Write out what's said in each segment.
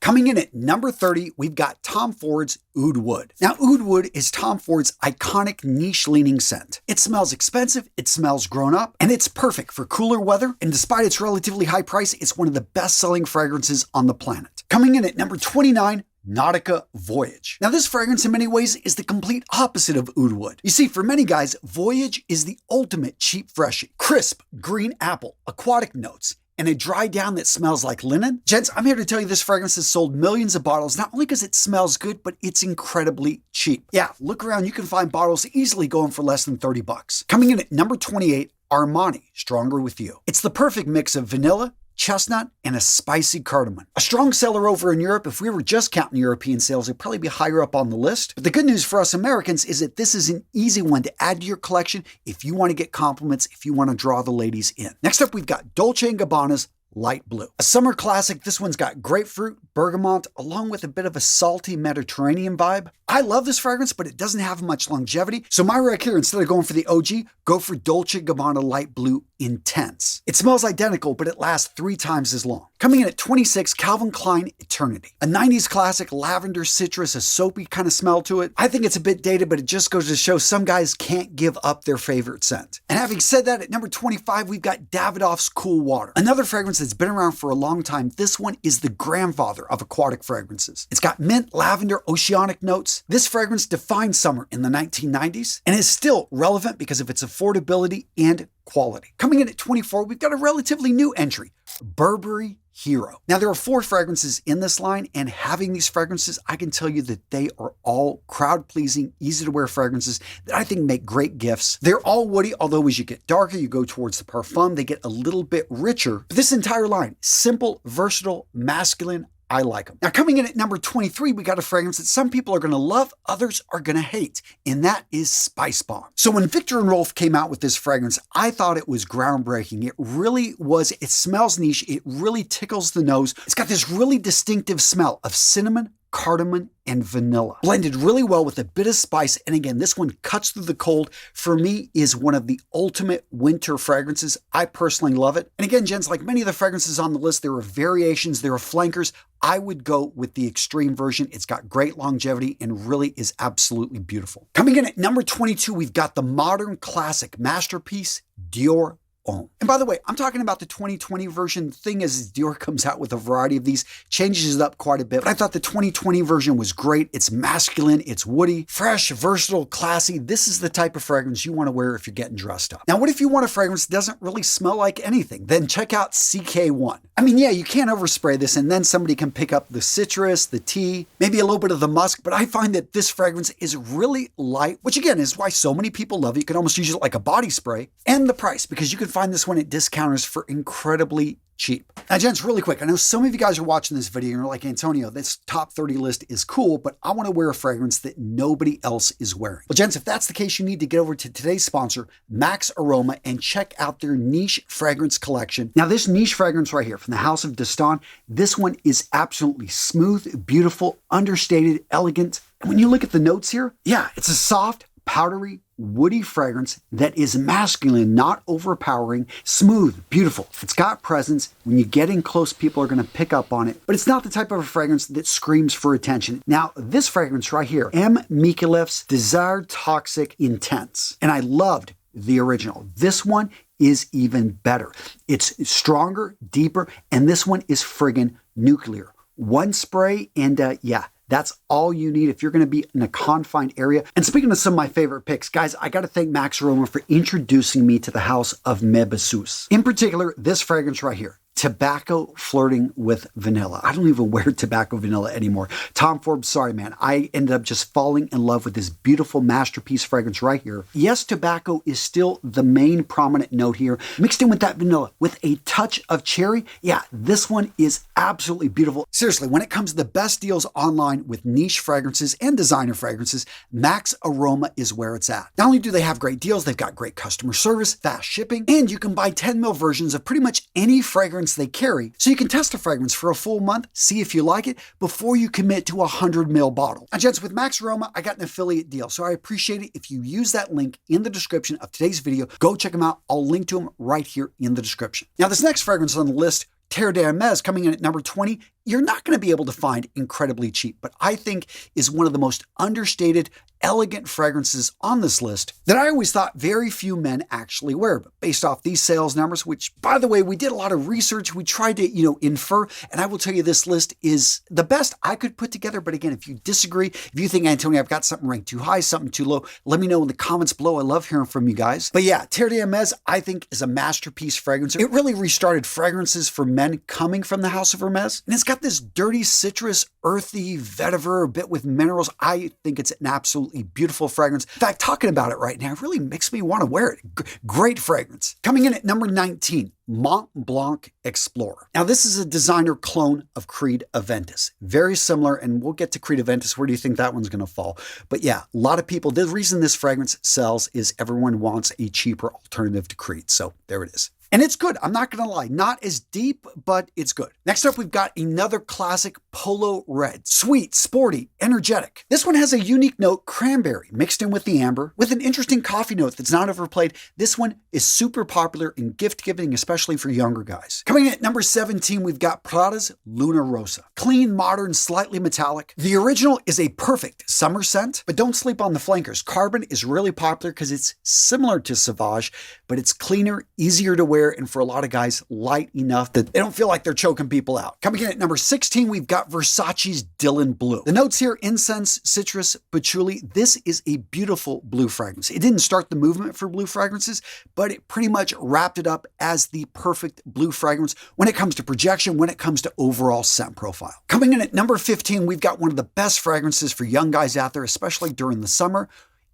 Coming in at number 30, we've got Tom Ford's Oud Wood. Now, Oud Wood is Tom Ford's iconic niche-leaning scent. It smells expensive, it smells grown up, and it's perfect for cooler weather, and despite its relatively high price, it's one of the best-selling fragrances on the planet. Coming in at number 29, Nautica Voyage. Now, this fragrance in many ways is the complete opposite of Oud Wood. You see, for many guys, Voyage is the ultimate cheap freshie. Crisp, green apple, aquatic notes, and a dry down that smells like linen. Gents, I'm here to tell you this fragrance has sold millions of bottles, not only because it smells good, but it's incredibly cheap. Yeah, look around, you can find bottles easily going for less than 30 bucks. Coming in at number 28, Armani, Stronger With You. It's the perfect mix of vanilla, chestnut, and a spicy cardamom. A strong seller over in Europe. If we were just counting European sales, it'd probably be higher up on the list. But the good news for us Americans is that this is an easy one to add to your collection if you want to get compliments, if you want to draw the ladies in. Next up, we've got Dolce & Gabbana's Light Blue. A summer classic, this one's got grapefruit, bergamot, along with a bit of a salty Mediterranean vibe. I love this fragrance, but it doesn't have much longevity. So my rec here, instead of going for the OG, go for Dolce & Gabbana Light Blue Intense. It smells identical, but it lasts 3 times as long. Coming in at 26, Calvin Klein Eternity. A 90s classic, lavender, citrus, a soapy kind of smell to it. I think it's a bit dated, but it just goes to show some guys can't give up their favorite scent. And having said that, at number 25, we've got Davidoff's Cool Water. Another fragrance that's been around for a long time. This one is the grandfather of aquatic fragrances. It's got mint, lavender, oceanic notes. This fragrance defined summer in the 1990s and is still relevant because of its affordability and quality. Coming in at 24, we've got a relatively new entry, Burberry Hero. Now, there are 4 fragrances in this line, and having these fragrances, I can tell you that they are all crowd-pleasing, easy-to-wear fragrances that I think make great gifts. They're all woody, although as you get darker, you go towards the parfum, they get a little bit richer. But this entire line, simple, versatile, masculine, I like them. Now, coming in at number 23, we got a fragrance that some people are going to love, others are going to hate, and that is Spice Bomb. So when Viktor and Rolf came out with this fragrance, I thought it was groundbreaking. It really was. It smells niche. It really tickles the nose. It's got this really distinctive smell of cinnamon, cardamom, and vanilla. Blended really well with a bit of spice, and again, this one cuts through the cold. For me, is one of the ultimate winter fragrances. I personally love it. And again, gents, like many of the fragrances on the list, there are variations, there are flankers. I would go with the extreme version. It's got great longevity and really is absolutely beautiful. Coming in at number 22, we've got the modern classic masterpiece, Dior Homme. And by the way, I'm talking about the 2020 version. The thing is, Dior comes out with a variety of these, changes it up quite a bit. But I thought the 2020 version was great. It's masculine, it's woody, fresh, versatile, classy. This is the type of fragrance you want to wear if you're getting dressed up. Now, what if you want a fragrance that doesn't really smell like anything? Then check out CK1. I mean, yeah, you can't overspray this, and then somebody can pick up the citrus, the tea, maybe a little bit of the musk, but I find that this fragrance is really light, which again is why so many people love it. You can almost use it like a body spray. And the price, because you can find this one at discounters for incredibly cheap. Now, gents, really quick, I know some of you guys are watching this video and you're like, Antonio, this top 30 list is cool, but I want to wear a fragrance that nobody else is wearing. Well, gents, if that's the case, you need to get over to today's sponsor, Max Aroma, and check out their niche fragrance collection. Now, this niche fragrance right here from the House of D'Estaing, this one is absolutely smooth, beautiful, understated, elegant. And when you look at the notes here, yeah, it's a soft, powdery, woody fragrance that is masculine, not overpowering, smooth, beautiful. It's got presence. When you get in close, people are going to pick up on it, but it's not the type of a fragrance that screams for attention. Now, this fragrance right here, M. Micallef's Desire Toxic Intense, and I loved the original. This one is even better. It's stronger, deeper, and this one is friggin' nuclear. One spray and yeah, that's all you need if you're going to be in a confined area. And speaking of some of my favorite picks, guys, I got to thank Max Aroma for introducing me to the house of Mebussus. In particular, this fragrance right here. Tobacco flirting with vanilla. I don't even wear tobacco vanilla anymore. Tom Ford, sorry, man. I ended up just falling in love with this beautiful masterpiece fragrance right here. Yes, tobacco is still the main prominent note here. Mixed in with that vanilla with a touch of cherry. Yeah, this one is absolutely beautiful. Seriously, when it comes to the best deals online with niche fragrances and designer fragrances, Max Aroma is where it's at. Not only do they have great deals, they've got great customer service, fast shipping, and you can buy 10 ml versions of pretty much any fragrance they carry, so you can test a fragrance for a full month, see if you like it, before you commit to a 100 ml bottle. And gents, with Max Aroma, I got an affiliate deal, so I appreciate it if you use that link in the description of today's video. Go check them out. I'll link to them right here in the description. Now, this next fragrance on the list, Terre d'Hermes coming in at number 20. You're not going to be able to find incredibly cheap, but I think is one of the most understated, elegant fragrances on this list that I always thought very few men actually wear. But based off these sales numbers, which by the way, we did a lot of research, we tried to, infer, and I will tell you this list is the best I could put together. But again, if you disagree, if you think, Antonio, I've got something ranked too high, something too low, let me know in the comments below. I love hearing from you guys. But yeah, Terre d'Hermes, I think, is a masterpiece fragrance. It really restarted fragrances for men coming from the House of Hermes. And it's got this dirty citrus, earthy vetiver, a bit with minerals. I think it's an absolutely beautiful fragrance. In fact, talking about it right now really makes me want to wear it. Great fragrance. Coming in at number 19, Mont Blanc Explorer. Now, this is a designer clone of Creed Aventus. Very similar, and we'll get to Creed Aventus. Where do you think that one's going to fall? But yeah, a lot of people, the reason this fragrance sells is everyone wants a cheaper alternative to Creed. So there it is. And it's good. I'm not going to lie. Not as deep, but it's good. Next up, we've got another classic Polo Red. Sweet, sporty, energetic. This one has a unique note, cranberry, mixed in with the amber, with an interesting coffee note that's not overplayed. This one is super popular in gift giving, especially for younger guys. Coming in at number 17, we've got Prada's Luna Rosa. Clean, modern, slightly metallic. The original is a perfect summer scent, but don't sleep on the flankers. Carbon is really popular because it's similar to Sauvage, but it's cleaner, easier to wear, and for a lot of guys, light enough that they don't feel like they're choking people out. Coming in at number 16, we've got Versace's Dylan Blue. The notes here, incense, citrus, patchouli. This is a beautiful blue fragrance. It didn't start the movement for blue fragrances, but it pretty much wrapped it up as the perfect blue fragrance when it comes to projection, when it comes to overall scent profile. Coming in at number 15, we've got one of the best fragrances for young guys out there, especially during the summer.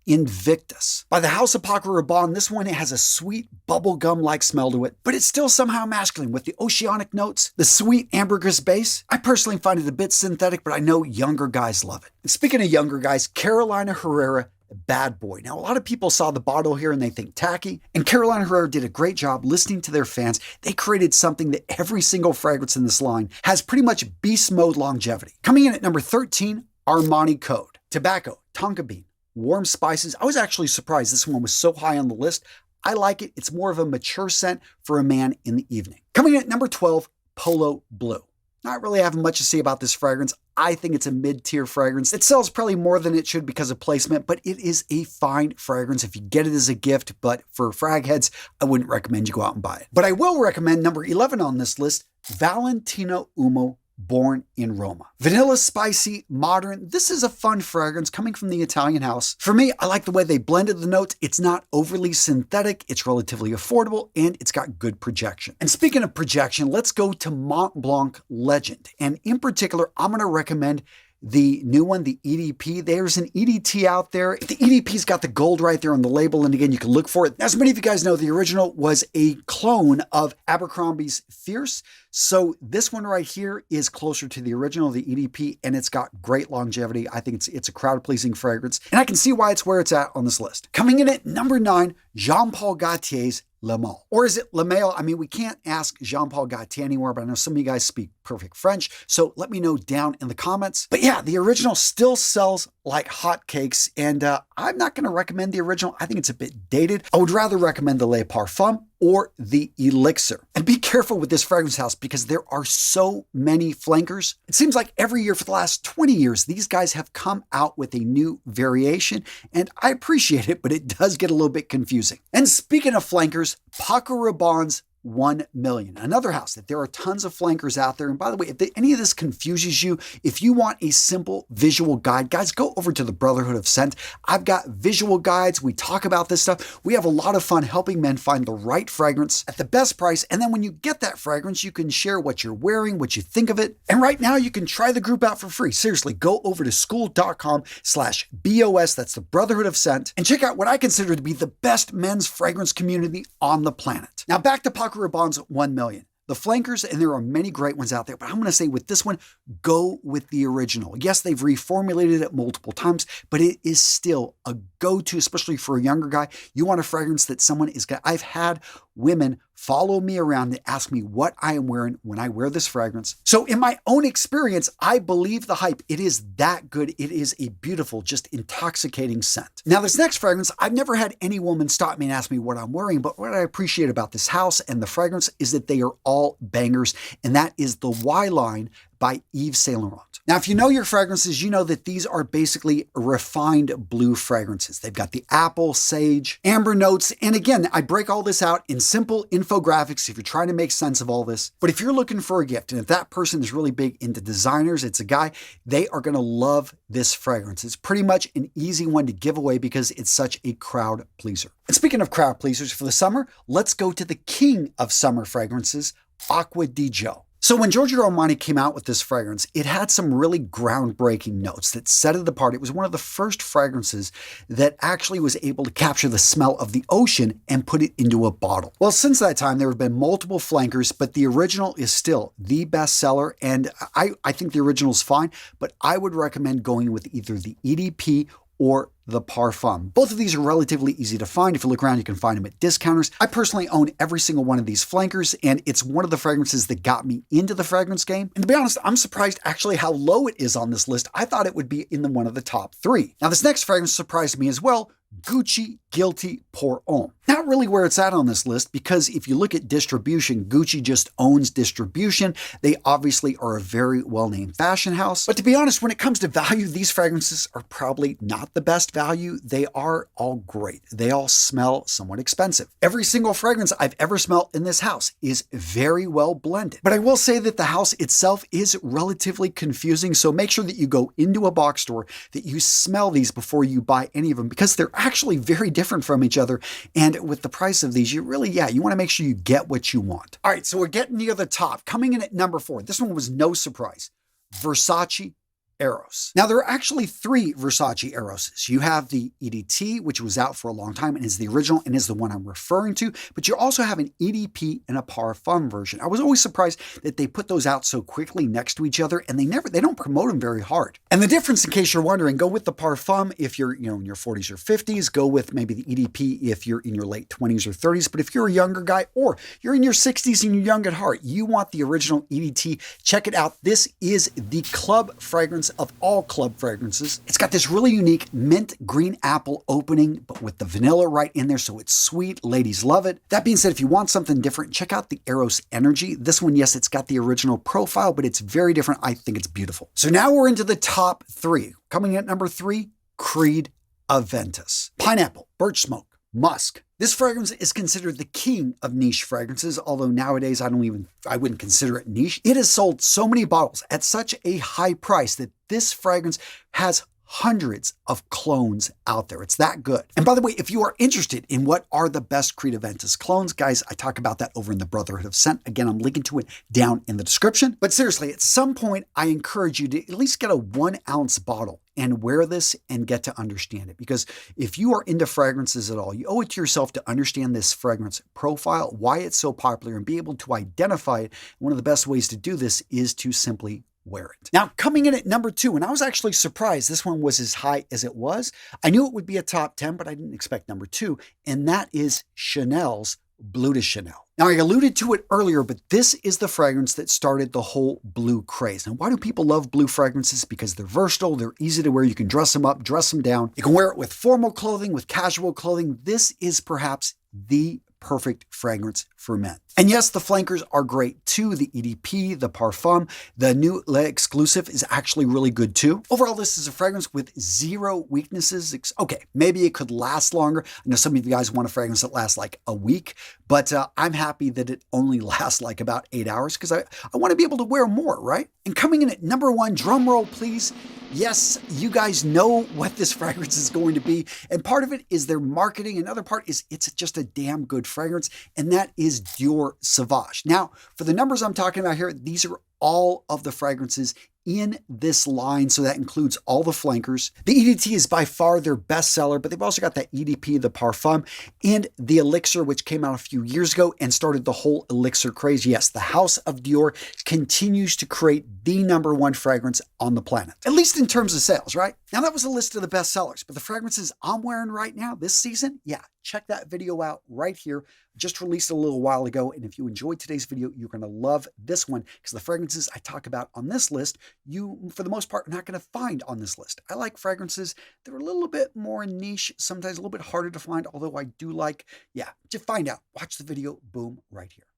Invictus. By the House of Paco Rabanne, this one has a sweet bubblegum-like smell to it, but it's still somehow masculine with the oceanic notes, the sweet ambergris base. I personally find it a bit synthetic, but I know younger guys love it. And speaking of younger guys, Carolina Herrera Bad Boy. Now, a lot of people saw the bottle here and they think tacky, and Carolina Herrera did a great job listening to their fans. They created something that every single fragrance in this line has pretty much beast mode longevity. Coming in at number 13, Armani Code. Tobacco, tonka bean, warm spices. I was actually surprised this one was so high on the list. I like it. It's more of a mature scent for a man in the evening. Coming in at number 12, Polo Blue. Not really having much to say about this fragrance. I think it's a mid-tier fragrance. It sells probably more than it should because of placement, but it is a fine fragrance if you get it as a gift. But for frag heads, I wouldn't recommend you go out and buy it. But I will recommend number 11 on this list, Valentino Uomo Born in Roma. Vanilla, spicy, modern. This is a fun fragrance coming from the Italian house. For me, I like the way they blended the notes. It's not overly synthetic. It's relatively affordable, and it's got good projection. And speaking of projection, let's go to Mont Blanc Legend. And in particular, I'm going to recommend the new one, the EDP. There's an EDT out there. The EDP's got the gold right there on the label, and again, you can look for it. As many of you guys know, the original was a clone of Abercrombie's Fierce. So this one right here is closer to the original, the EDP, and it's got great longevity. I think it's a crowd-pleasing fragrance, and I can see why it's where it's at on this list. Coming in at number 9, Jean-Paul Gaultier's Le Male. Or is it Le Male? I mean, we can't ask Jean-Paul Gaultier anymore, but I know some of you guys speak perfect French, so let me know down in the comments. But yeah, the original still sells like hotcakes, and I'm not going to recommend the original. I think it's a bit dated. I would rather recommend the Le Parfum or the Elixir. And be careful with this fragrance house because there are so many flankers. It seems like every year for the last 20 years, these guys have come out with a new variation, and I appreciate it, but it does get a little bit confusing. And speaking of flankers, Paco Rabanne's 1 million. Another house that there are tons of flankers out there. And by the way, if any of this confuses you, if you want a simple visual guide, guys, go over to the Brotherhood of Scent. I've got visual guides. We talk about this stuff. We have a lot of fun helping men find the right fragrance at the best price. And then when you get that fragrance, you can share what you're wearing, what you think of it. And right now you can try the group out for free. Seriously, go over to school.com/BOS. That's the Brotherhood of Scent, and check out what I consider to be the best men's fragrance community on the planet. Now back to Paco Rabanne's 1 million. The flankers, and there are many great ones out there, but I'm going to say with this one, go with the original. Yes, they've reformulated it multiple times, but it is still a go-to, especially for a younger guy. You want a fragrance that someone is going to... I've had women follow me around and ask me what I am wearing when I wear this fragrance. So in my own experience, I believe the hype. It is that good. It is a beautiful, just intoxicating scent. Now this next fragrance, I've never had any woman stop me and ask me what I'm wearing, but what I appreciate about this house and the fragrance is that they are all bangers, and that is the Y line by Yves Saint Laurent. Now, if you know your fragrances, you know that these are basically refined blue fragrances. They've got the apple, sage, amber notes. And again, I break all this out in simple infographics if you're trying to make sense of all this. But if you're looking for a gift, and if that person is really big into designers, it's a guy, they are going to love this fragrance. It's pretty much an easy one to give away because it's such a crowd pleaser. And speaking of crowd pleasers for the summer, let's go to the king of summer fragrances, Aquatic. So when Giorgio Armani came out with this fragrance, it had some really groundbreaking notes that set it apart. It was one of the first fragrances that actually was able to capture the smell of the ocean and put it into a bottle. Well, since that time, there have been multiple flankers, but the original is still the best seller. And I think the original is fine, but I would recommend going with either the EDP or the Parfum. Both of these are relatively easy to find. If you look around, you can find them at discounters. I personally own every single one of these flankers, and it's one of the fragrances that got me into the fragrance game. And to be honest, I'm surprised actually how low it is on this list. I thought it would be in one of the top 3. Now, this next fragrance surprised me as well. Gucci Guilty Pour Homme. Not really where it's at on this list, because if you look at distribution, Gucci just owns distribution. They obviously are a very well-named fashion house. But to be honest, when it comes to value, these fragrances are probably not the best value. They are all great. They all smell somewhat expensive. Every single fragrance I've ever smelled in this house is very well blended. But I will say that the house itself is relatively confusing, so make sure that you go into a box store, that you smell these before you buy any of them, because they're actually very different from each other. And with the price of these, you really, you want to make sure you get what you want. All right, so we're getting near the top. Coming in at number 4, this one was no surprise. Versace Eros. Now, there are actually 3 Versace Eroses. You have the EDT, which was out for a long time and is the original and is the one I'm referring to, but you also have an EDP and a Parfum version. I was always surprised that they put those out so quickly next to each other, and they don't promote them very hard. And the difference, in case you're wondering, go with the Parfum if you're, in your 40s or 50s, go with maybe the EDP if you're in your late 20s or 30s, but if you're a younger guy or you're in your 60s and you're young at heart, you want the original EDT. Check it out. This is the club fragrance of all club fragrances. It's got this really unique mint green apple opening, but with the vanilla right in there, so it's sweet. Ladies love it. That being said, if you want something different, check out the Eros Energy. This one, yes, it's got the original profile, but it's very different. I think it's beautiful. So now we're into the top 3. Coming in at number 3, Creed Aventus. Pineapple, birch smoke, musk. This fragrance is considered the king of niche fragrances, although nowadays I wouldn't consider it niche. It has sold so many bottles at such a high price that this fragrance has hundreds of clones out there. It's that good. And by the way, if you are interested in what are the best Creed Aventus clones, guys, I talk about that over in the Brotherhood of Scent. Again, I'm linking to it down in the description. But seriously, at some point, I encourage you to at least get a 1-ounce bottle and wear this and get to understand it. Because if you are into fragrances at all, you owe it to yourself to understand this fragrance profile, why it's so popular, and be able to identify it. One of the best ways to do this is to simply wear it. Now, coming in at number 2, and I was actually surprised this one was as high as it was. I knew it would be a top 10, but I didn't expect number 2, and that is Chanel's Bleu de Chanel. Now, I alluded to it earlier, but this is the fragrance that started the whole blue craze. And why do people love blue fragrances? Because they're versatile, they're easy to wear, you can dress them up, dress them down. You can wear it with formal clothing, with casual clothing. This is perhaps the perfect fragrance for men. And yes, the flankers are great too. The EDP, the Parfum, the new Le Exclusive is actually really good too. Overall, this is a fragrance with 0 weaknesses. Okay, maybe it could last longer. I know some of you guys want a fragrance that lasts like a week, but I'm happy that it only lasts like about 8 hours because I want to be able to wear more, right? And coming in at number 1, drum roll please. Yes, you guys know what this fragrance is going to be. And part of it is their marketing. Another part is it's just a damn good fragrance. And that is Dior Sauvage. Now, for the numbers I'm talking about here, these are all of the fragrances in this line, so that includes all the flankers. The EDT is by far their best seller, but they've also got that EDP, the Parfum, and the Elixir, which came out a few years ago and started the whole Elixir craze. Yes, the House of Dior continues to create the number 1 fragrance on the planet, at least in terms of sales, right? Now that was a list of the best sellers, but the fragrances I'm wearing right now this season, yeah, check that video out right here. Just released it a little while ago, and if you enjoyed today's video, you're going to love this one because the fragrances I talk about on this list, you, for the most part, are not going to find on this list. I like fragrances that are a little bit more niche, sometimes a little bit harder to find, although I do like, yeah, just find out. Watch the video, boom, right here.